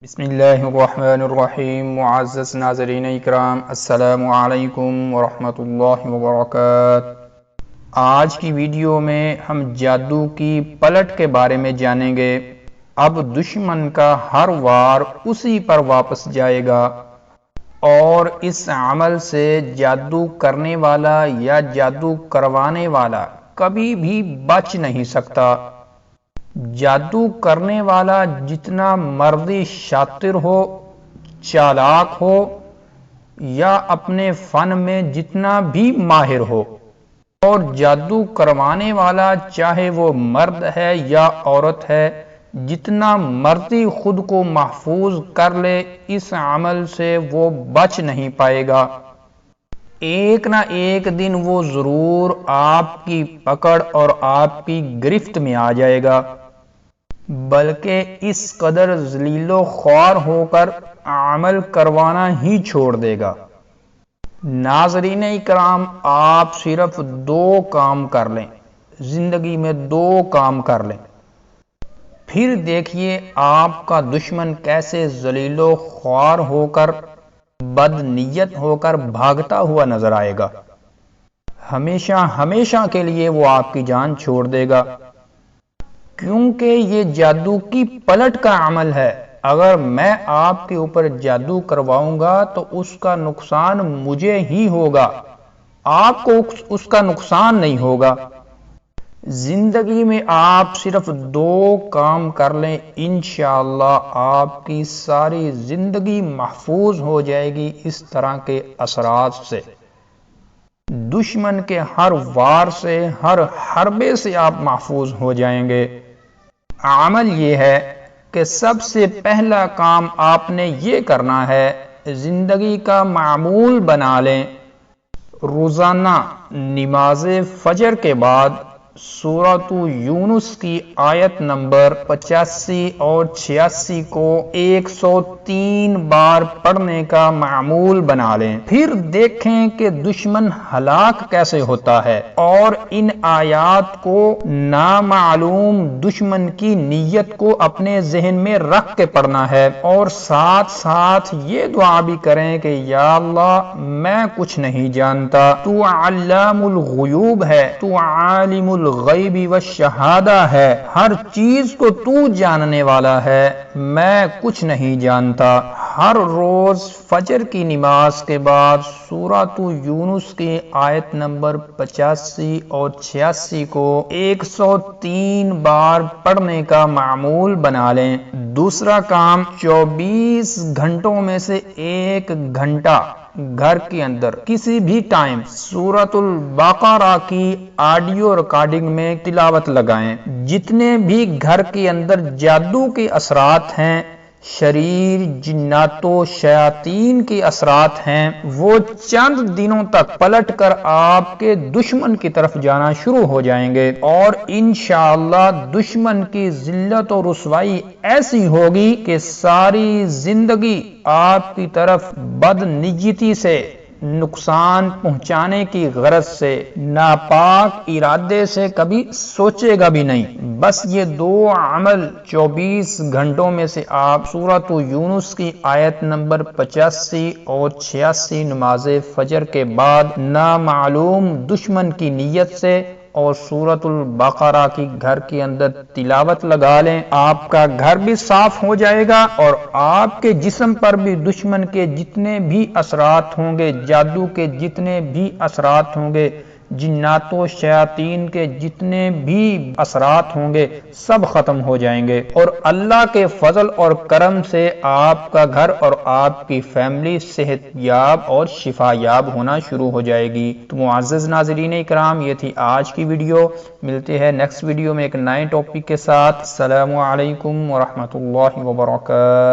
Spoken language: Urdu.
بسم اللہ الرحمن الرحیم۔ معزز ناظرین اکرام، السلام علیکم ورحمۃ اللہ وبرکاتہ۔ آج کی ویڈیو میں ہم جادو کی پلٹ کے بارے میں جانیں گے۔ اب دشمن کا ہر وار اسی پر واپس جائے گا اور اس عمل سے جادو کرنے والا یا جادو کروانے والا کبھی بھی بچ نہیں سکتا۔ جادو کرنے والا جتنا مرضی شاطر ہو، چالاک ہو یا اپنے فن میں جتنا بھی ماہر ہو، اور جادو کروانے والا چاہے وہ مرد ہے یا عورت ہے، جتنا مرضی خود کو محفوظ کر لے، اس عمل سے وہ بچ نہیں پائے گا۔ ایک نہ ایک دن وہ ضرور آپ کی پکڑ اور آپ کی گرفت میں آ جائے گا، بلکہ اس قدر ذلیل و خوار ہو کر عمل کروانا ہی چھوڑ دے گا۔ ناظرین اکرام، آپ صرف دو کام کر لیں، زندگی میں دو کام کر لیں، پھر دیکھیے آپ کا دشمن کیسے ذلیل و خوار ہو کر، بد نیت ہو کر بھاگتا ہوا نظر آئے گا۔ ہمیشہ ہمیشہ کے لیے وہ آپ کی جان چھوڑ دے گا، کیونکہ یہ جادو کی پلٹ کا عمل ہے۔ اگر میں آپ کے اوپر جادو کرواؤں گا تو اس کا نقصان مجھے ہی ہوگا، آپ کو اس کا نقصان نہیں ہوگا۔ زندگی میں آپ صرف دو کام کر لیں، انشاءاللہ آپ کی ساری زندگی محفوظ ہو جائے گی اس طرح کے اثرات سے۔ دشمن کے ہر وار سے، ہر حربے سے آپ محفوظ ہو جائیں گے۔ عمل یہ ہے کہ سب سے پہلا کام آپ نے یہ کرنا ہے، زندگی کا معمول بنا لیں، روزانہ نماز فجر کے بعد سورۃ یونس کی آیت نمبر 85 اور 86 کو 103 بار پڑھنے کا معمول بنا لیں۔ پھر دیکھیں کہ دشمن ہلاک کیسے ہوتا ہے، اور ان آیات کو نامعلوم دشمن کی نیت کو اپنے ذہن میں رکھ کے پڑھنا ہے، اور ساتھ ساتھ یہ دعا بھی کریں کہ یا اللہ، میں کچھ نہیں جانتا، تو علام الغیوب ہے، تو عالم الغیب والشہادہ ہے، ہر چیز کو تو جاننے والا ہے، میں کچھ نہیں جانتا۔ ہر روز فجر کی نماز کے بعد سورۃ یونس کی آیت نمبر 85 اور 86 کو 103 بار پڑھنے کا معمول بنا لیں۔ دوسرا کام، 24 گھنٹوں میں سے 1 گھنٹہ گھر کے اندر کسی بھی ٹائم سورۃ البقرہ کی آڈیو ریکارڈنگ میں تلاوت لگائیں۔ جتنے بھی گھر کے اندر جادو کے اثرات ہیں، شریر، جنات و شیاطین کے اثرات ہیں، وہ چند دنوں تک پلٹ کر آپ کے دشمن کی طرف جانا شروع ہو جائیں گے، اور انشاءاللہ دشمن کی ذلت و رسوائی ایسی ہوگی کہ ساری زندگی آپ کی طرف بد نیتی سے، نقصان پہنچانے کی غرض سے، ناپاک ارادے سے کبھی سوچے گا بھی نہیں۔ بس یہ دو عمل 24 گھنٹوں میں سے آپ سورۃ یونس کی آیت نمبر 85 اور 86 نماز فجر کے بعد نامعلوم دشمن کی نیت سے اور سورۃ البقرہ کی گھر کے اندر تلاوت لگا لیں، آپ کا گھر بھی صاف ہو جائے گا، اور آپ کے جسم پر بھی دشمن کے جتنے بھی اثرات ہوں گے، جادو کے جتنے بھی اثرات ہوں گے، جنات و شیاطین کے جتنے بھی اثرات ہوں گے، سب ختم ہو جائیں گے، اور اللہ کے فضل اور کرم سے آپ کا گھر اور آپ کی فیملی صحت یاب اور شفا یاب ہونا شروع ہو جائے گی۔ تو معزز ناظرین اکرام، یہ تھی آج کی ویڈیو۔ ملتے ہیں نیکسٹ ویڈیو میں ایک نئے ٹاپک کے ساتھ۔ السلام علیکم ورحمۃ اللہ وبرکاتہ۔